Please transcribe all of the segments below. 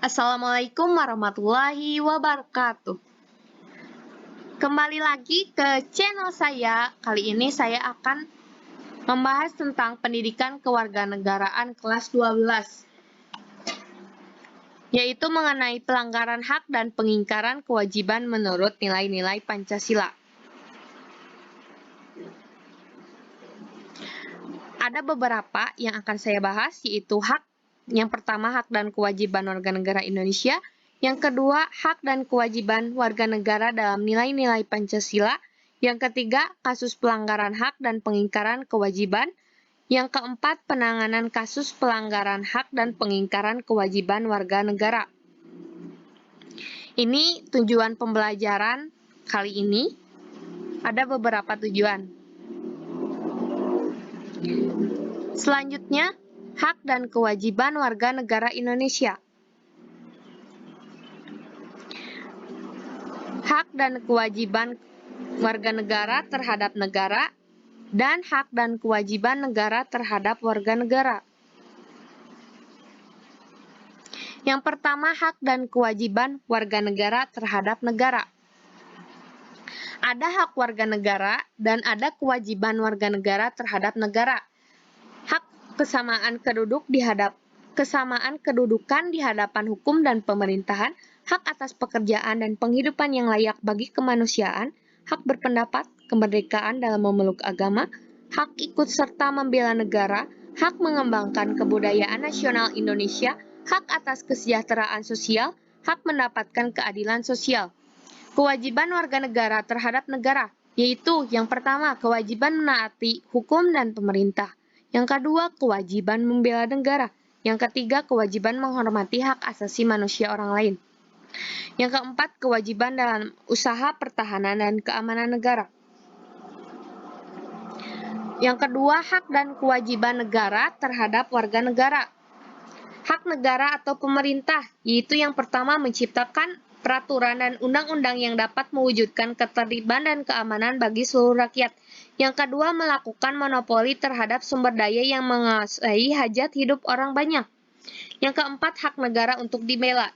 Assalamualaikum warahmatullahi wabarakatuh. Kembali lagi ke channel saya. Kali ini saya akan membahas tentang pendidikan kewarganegaraan kelas 12, yaitu mengenai pelanggaran hak dan pengingkaran kewajiban menurut nilai-nilai Pancasila. Ada beberapa yang akan saya bahas, yaitu yang pertama, hak dan kewajiban warga negara Indonesia. Yang kedua, hak dan kewajiban warga negara dalam nilai-nilai Pancasila. Yang ketiga, kasus pelanggaran hak dan pengingkaran kewajiban. Yang keempat, penanganan kasus pelanggaran hak dan pengingkaran kewajiban warga negara. Ini tujuan pembelajaran kali ini. Ada beberapa tujuan. Selanjutnya, hak dan kewajiban warga negara Indonesia. Hak dan kewajiban warga negara terhadap negara, dan hak dan kewajiban negara terhadap warga negara. Yang pertama, hak dan kewajiban warga negara terhadap negara. Ada hak warga negara dan ada kewajiban warga negara terhadap negara. Hak kesamaan kedudukan di hadapan hukum dan pemerintahan, hak atas pekerjaan dan penghidupan yang layak bagi kemanusiaan, hak berpendapat, kemerdekaan dalam memeluk agama, hak ikut serta membela negara, hak mengembangkan kebudayaan nasional Indonesia, hak atas kesejahteraan sosial, hak mendapatkan keadilan sosial. Kewajiban warga negara terhadap negara, yaitu yang pertama, kewajiban menaati hukum dan pemerintah. Yang kedua, kewajiban membela negara. Yang ketiga, kewajiban menghormati hak asasi manusia orang lain. Yang keempat, kewajiban dalam usaha pertahanan dan keamanan negara. Yang kedua, hak dan kewajiban negara terhadap warga negara. Hak negara atau pemerintah, yaitu yang pertama, menciptakan peraturan dan undang-undang yang dapat mewujudkan ketertiban dan keamanan bagi seluruh rakyat. Yang kedua, melakukan monopoli terhadap sumber daya yang menguasai hajat hidup orang banyak. Yang keempat, hak negara untuk dibela.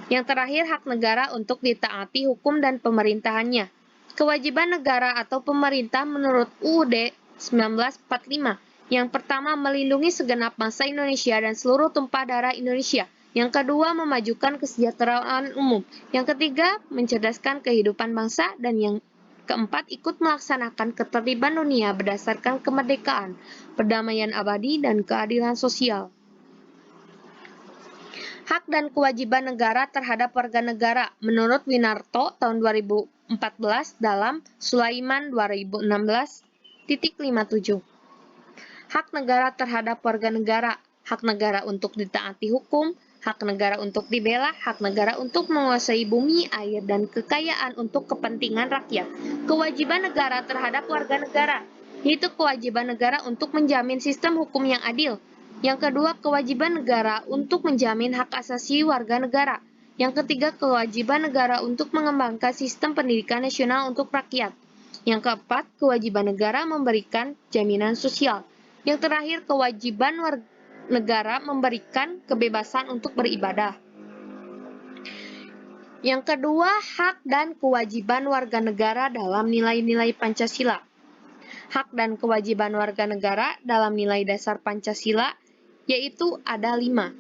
Yang terakhir, hak negara untuk ditaati hukum dan pemerintahannya. Kewajiban negara atau pemerintah menurut UUD 1945. Yang pertama, melindungi segenap bangsa Indonesia dan seluruh tumpah darah Indonesia. Yang kedua, memajukan kesejahteraan umum. Yang ketiga, mencerdaskan kehidupan bangsa. Dan yang keempat, ikut melaksanakan ketertiban dunia berdasarkan kemerdekaan, perdamaian abadi, dan keadilan sosial. Hak dan kewajiban negara terhadap warga negara menurut Winarto tahun 2014 dalam Sulaiman 2016.57. Hak negara terhadap warga negara, hak negara untuk ditaati hukum, hak negara untuk dibela, hak negara untuk menguasai bumi, air, dan kekayaan untuk kepentingan rakyat. Kewajiban negara terhadap warga negara, yaitu kewajiban negara untuk menjamin sistem hukum yang adil. Yang kedua, kewajiban negara untuk menjamin hak asasi warga negara. Yang ketiga, kewajiban negara untuk mengembangkan sistem pendidikan nasional untuk rakyat. Yang keempat, kewajiban negara memberikan jaminan sosial. Yang terakhir, kewajiban negara memberikan kebebasan untuk beribadah. Yang kedua, hak dan kewajiban warga negara dalam nilai-nilai Pancasila. Hak dan kewajiban warga negara dalam nilai dasar Pancasila, yaitu ada 5.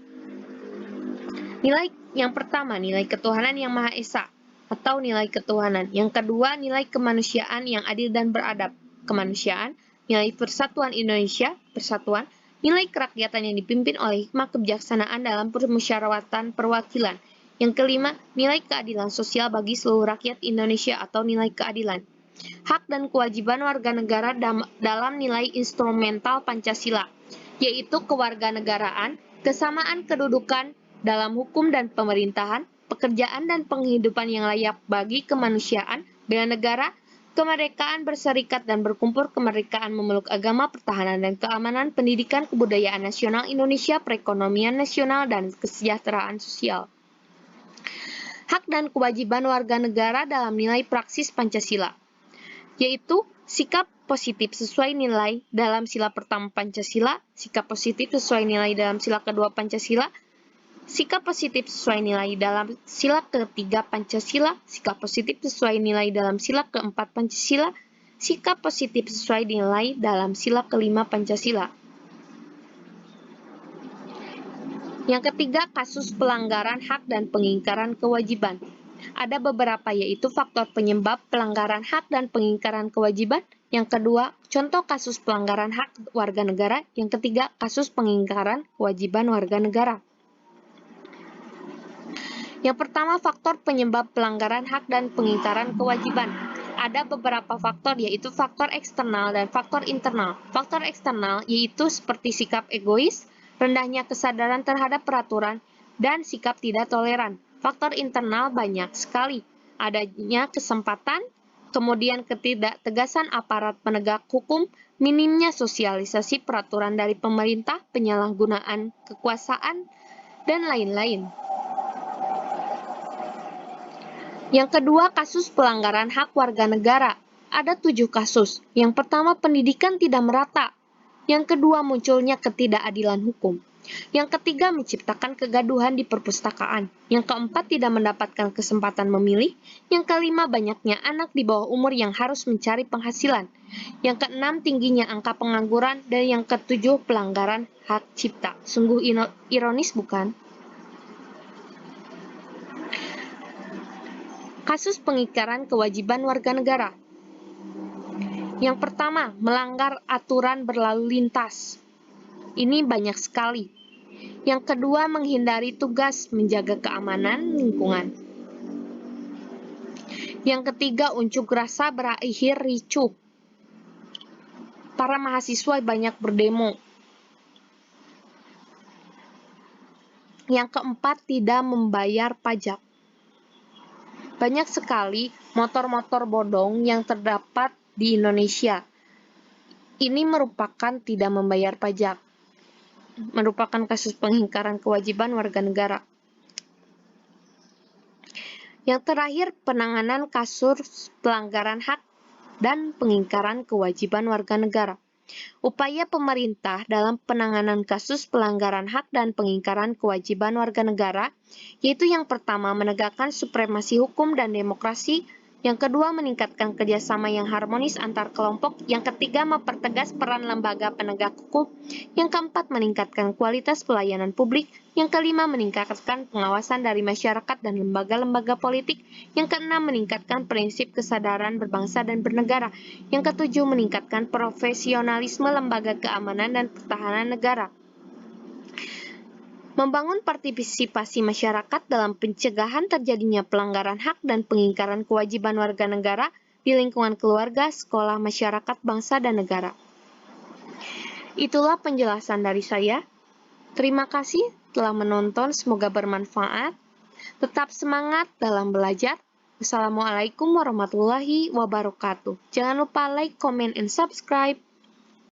Nilai yang pertama, nilai ketuhanan yang Maha Esa, atau nilai ketuhanan. Yang kedua, nilai kemanusiaan yang adil dan beradab, kemanusiaan. Nilai persatuan Indonesia, persatuan. Nilai kerakyatan yang dipimpin oleh hikmah kebijaksanaan dalam permusyawaratan perwakilan. Yang kelima, nilai keadilan sosial bagi seluruh rakyat Indonesia atau nilai keadilan. Hak dan kewajiban warga negara dalam nilai instrumental Pancasila, yaitu kewarganegaraan, kesamaan kedudukan dalam hukum dan pemerintahan, pekerjaan dan penghidupan yang layak bagi kemanusiaan, bela negara, kemerdekaan berserikat dan berkumpul, kemerdekaan memeluk agama, pertahanan dan keamanan, pendidikan, kebudayaan nasional Indonesia, perekonomian nasional, dan kesejahteraan sosial. Hak dan kewajiban warga negara dalam nilai praksis Pancasila, yaitu sikap positif sesuai nilai dalam sila pertama Pancasila, sikap positif sesuai nilai dalam sila kedua Pancasila, Sikap positif sesuai nilai dalam sila ketiga Pancasila, sikap positif sesuai nilai dalam sila keempat Pancasila, sikap positif sesuai nilai dalam sila kelima Pancasila. Yang ketiga, kasus pelanggaran hak dan pengingkaran kewajiban. Ada beberapa, yaitu faktor penyebab pelanggaran hak dan pengingkaran kewajiban. Yang kedua, contoh kasus pelanggaran hak warga negara. Yang ketiga, kasus pengingkaran kewajiban warga negara. Yang pertama, faktor penyebab pelanggaran hak dan pengingkaran kewajiban. Ada beberapa faktor, yaitu faktor eksternal dan faktor internal. Faktor eksternal yaitu seperti sikap egois, rendahnya kesadaran terhadap peraturan, dan sikap tidak toleran. Faktor internal banyak sekali. Adanya kesempatan, kemudian ketidaktegasan aparat penegak hukum, minimnya sosialisasi peraturan dari pemerintah, penyalahgunaan kekuasaan, dan lain-lain. Yang kedua, kasus pelanggaran hak warga negara. Ada 7 kasus. Yang pertama, pendidikan tidak merata. Yang kedua, munculnya ketidakadilan hukum. Yang ketiga, menciptakan kegaduhan di perpustakaan. Yang keempat, tidak mendapatkan kesempatan memilih. Yang kelima, banyaknya anak di bawah umur yang harus mencari penghasilan. Yang keenam, tingginya angka pengangguran. Dan yang ketujuh, pelanggaran hak cipta. Sungguh ironis, bukan? Kasus pengingkaran kewajiban warga negara. Yang pertama, melanggar aturan berlalu lintas. Ini banyak sekali. Yang kedua, menghindari tugas menjaga keamanan lingkungan. Yang ketiga, unjuk rasa berakhir ricuh. Para mahasiswa banyak berdemo. Yang keempat, tidak membayar pajak. Banyak sekali motor-motor bodong yang terdapat di Indonesia. Ini merupakan tidak membayar pajak. Merupakan kasus pengingkaran kewajiban warga negara. Yang terakhir, penanganan kasus pelanggaran hak dan pengingkaran kewajiban warga negara. Upaya pemerintah dalam penanganan kasus pelanggaran hak dan pengingkaran kewajiban warga negara, yaitu yang pertama, menegakkan supremasi hukum dan demokrasi. Yang kedua, meningkatkan kerjasama yang harmonis antar kelompok. Yang ketiga, mempertegas peran lembaga penegak hukum. Yang keempat, meningkatkan kualitas pelayanan publik. Yang kelima, meningkatkan pengawasan dari masyarakat dan lembaga-lembaga politik. Yang keenam, meningkatkan prinsip kesadaran berbangsa dan bernegara. Yang ketujuh, meningkatkan profesionalisme lembaga keamanan dan pertahanan negara. Membangun partisipasi masyarakat dalam pencegahan terjadinya pelanggaran hak dan pengingkaran kewajiban warga negara di lingkungan keluarga, sekolah, masyarakat, bangsa, dan negara. Itulah penjelasan dari saya. Terima kasih telah menonton, semoga bermanfaat. Tetap semangat dalam belajar. Wassalamualaikum warahmatullahi wabarakatuh. Jangan lupa like, comment, and subscribe.